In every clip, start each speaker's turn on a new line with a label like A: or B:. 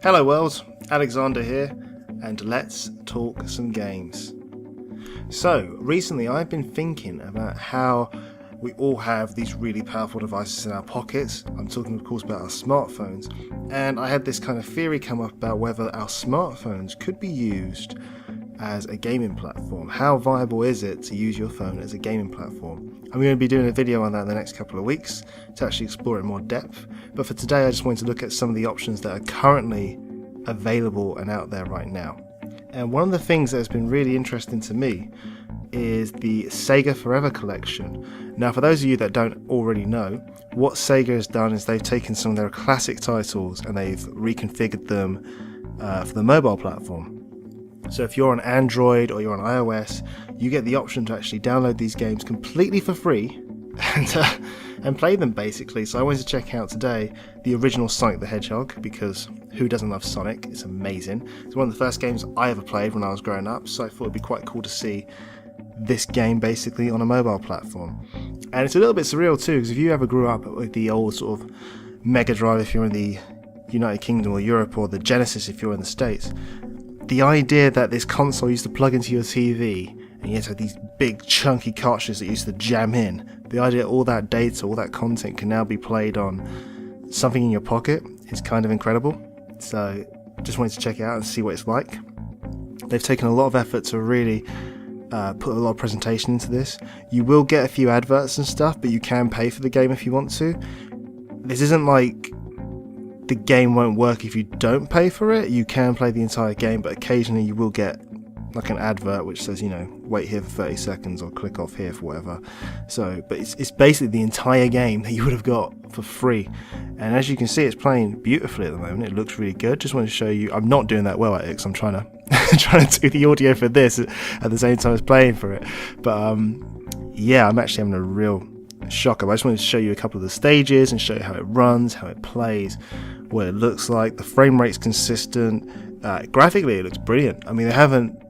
A: Hello world, Alexandre here, and let's talk some games. So, recently I've been thinking about how we all have these really powerful devices in our pockets. I'm talking of course about our smartphones, and I had this kind of theory come up about whether our smartphones could be used as a gaming platform. How viable is it to use your phone as a gaming platform? I'm going to be doing a video on that in the next couple of weeks to actually explore it in more depth, but for today I just wanted to look at some of the options that are currently available and out there right now. And one of the things that has been really interesting to me is the SEGA Forever collection. Now, for those of you that don't already know, what SEGA has done is they've taken some of their classic titles and they've reconfigured them for the mobile platform. So if you're on Android or you're on iOS, you get the option to actually download these games completely for free and play them basically. So I wanted to check out today the original Sonic the Hedgehog, because who doesn't love Sonic? It's amazing. It's one of the first games I ever played when I was growing up, so I thought it'd be quite cool to see this game basically on a mobile platform. And it's a little bit surreal too, because if you ever grew up with the old sort of Mega Drive if you're in the United Kingdom or Europe, or the Genesis if you're in the States, the idea that this console used to plug into your TV and you had to have these big chunky cartridges that used to jam in, the idea that all that data, all that content can now be played on something in your pocket is kind of incredible. So just wanted to check it out and see what it's like. They've taken a lot of effort to really put a lot of presentation into this. You will get a few adverts and stuff, but you can pay for the game if you want to. This isn't like the game won't work if you don't pay for it. You can play the entire game, but occasionally you will get like an advert which says, wait here for 30 seconds or click off here for whatever. So, but it's basically the entire game that you would have got for free. And as you can see, it's playing beautifully at the moment. It looks really good. Just wanted to show you. I'm not doing that well at it because I'm trying to do the audio for this at the same time as playing for it. But yeah, I'm actually having a real shocker. But I just wanted to show you a couple of the stages and show you how it runs, how it plays, what it looks like. The frame rate's consistent. Graphically, it looks brilliant. I mean, they haven't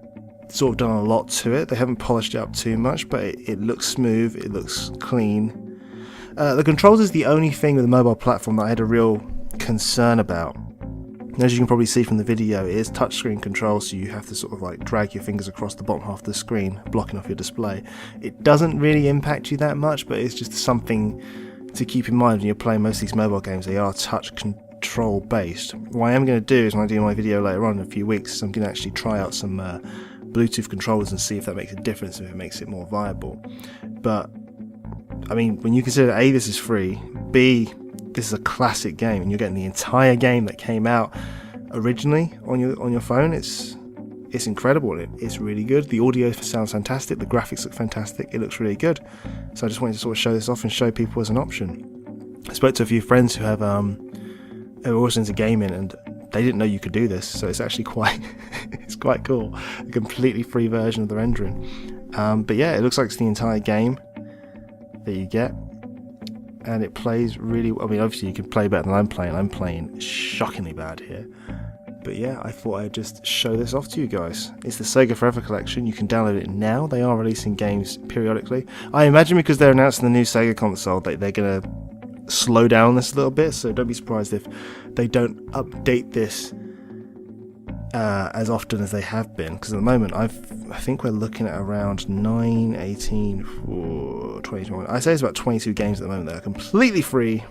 A: sort of done a lot to it. They haven't polished it up too much, but it looks smooth. It looks clean. The controls is the only thing with the mobile platform that I had a real concern about. And as you can probably see from the video, it is touchscreen control, so you have to sort of like drag your fingers across the bottom half of the screen, blocking off your display. It doesn't really impact you that much, but it's just something to keep in mind when you're playing most of these mobile games. They are touch control based. What I am going to do is, when I do my video later on in a few weeks, I'm going to actually try out some Bluetooth controllers and see if that makes a difference, if it makes it more viable. But I mean, when you consider A, this is free, B, this is a classic game, and you're getting the entire game that came out originally on your phone. It's incredible. It's really good. The audio sounds fantastic. The graphics look fantastic. It looks really good. So I just wanted to sort of show this off and show people as an option. I spoke to a few friends who are also into gaming, and they didn't know you could do this. So it's actually quite it's quite cool. A completely free version of the rendering. But yeah, it looks like it's the entire game that you get, and it plays really well. I mean, obviously you can play better than I'm playing. I'm playing shockingly bad here. But yeah, I thought I'd just show this off to you guys. It's the SEGA Forever collection. You can download it now. They are releasing games periodically. I imagine because they're announcing the new SEGA console, they're going to slow down this a little bit, so don't be surprised if they don't update this as often as they have been, because at the moment I think we're looking at around 18 for 2021. I say it's about 22 games at the moment that are completely free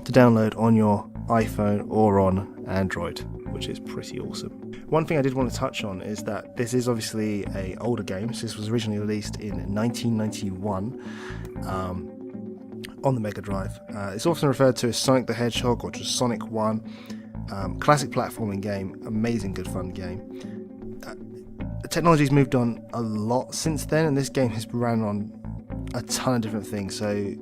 A: to download on your iPhone or on Android, which is pretty awesome. One thing I did want to touch on is that this is obviously an older game. So this was originally released in 1991 on the Mega Drive. It's often referred to as Sonic the Hedgehog or just Sonic 1. Classic platforming game, amazing good fun game. The technology's moved on a lot since then, and this game has ran on a ton of different things. So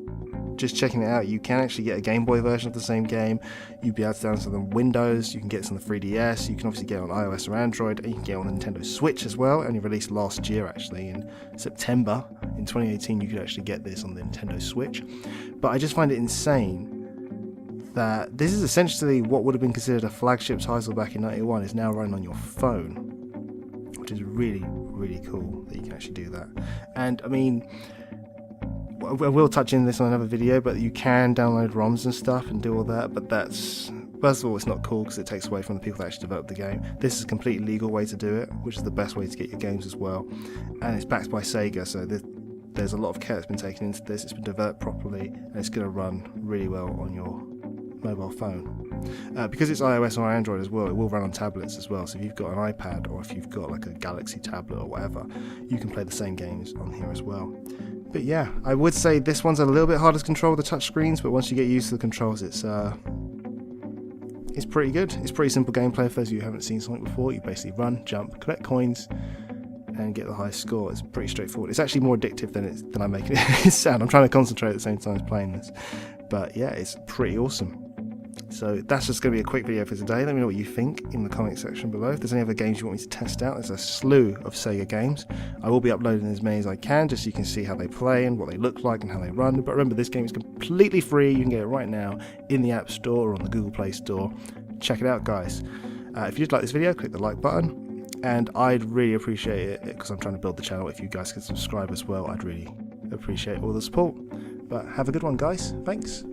A: just checking it out, you can actually get a Game Boy version of the same game. You'd be able to download it on Windows, you can get it on the 3DS, you can obviously get it on iOS or Android, and you can get it on the Nintendo Switch as well. Only released last year actually, in September in 2018 you could actually get this on the Nintendo Switch. But I just find it insane that this is essentially what would have been considered a flagship title back in 91 is now running on your phone, which is really, really cool that you can actually do that. And I mean, I will touch in this on another video, but you can download ROMs and stuff and do all that, but that's First of all, it's not cool because it takes away from the people that actually developed the game. This is a completely legal way to do it, which is the best way to get your games as well. And it's backed by SEGA, so there's a lot of care that's been taken into this. It's been developed properly, and it's going to run really well on your mobile phone. Because it's iOS or Android as well, it will run on tablets as well. So if you've got an iPad or if you've got like a Galaxy tablet or whatever, you can play the same games on here as well. But yeah, I would say this one's a little bit harder to control with the touch screens, but once you get used to the controls, it's pretty good. It's pretty simple gameplay for those of you who haven't seen Sonic before. You basically run, jump, collect coins, and get the highest score. It's pretty straightforward. It's actually more addictive than I make it sound. I'm trying to concentrate at the same time as playing this. But yeah, it's pretty awesome. So that's just going to be a quick video for today. Let me know what you think in the comment section below. If there's any other games you want me to test out, there's a slew of SEGA games. I will be uploading as many as I can, just so you can see how they play and what they look like and how they run. But remember, this game is completely free. You can get it right now in the App Store or on the Google Play Store. Check it out, guys. If you'd like this video, click the like button. And I'd really appreciate it, because I'm trying to build the channel. If you guys could subscribe as well, I'd really appreciate all the support. But have a good one, guys. Thanks.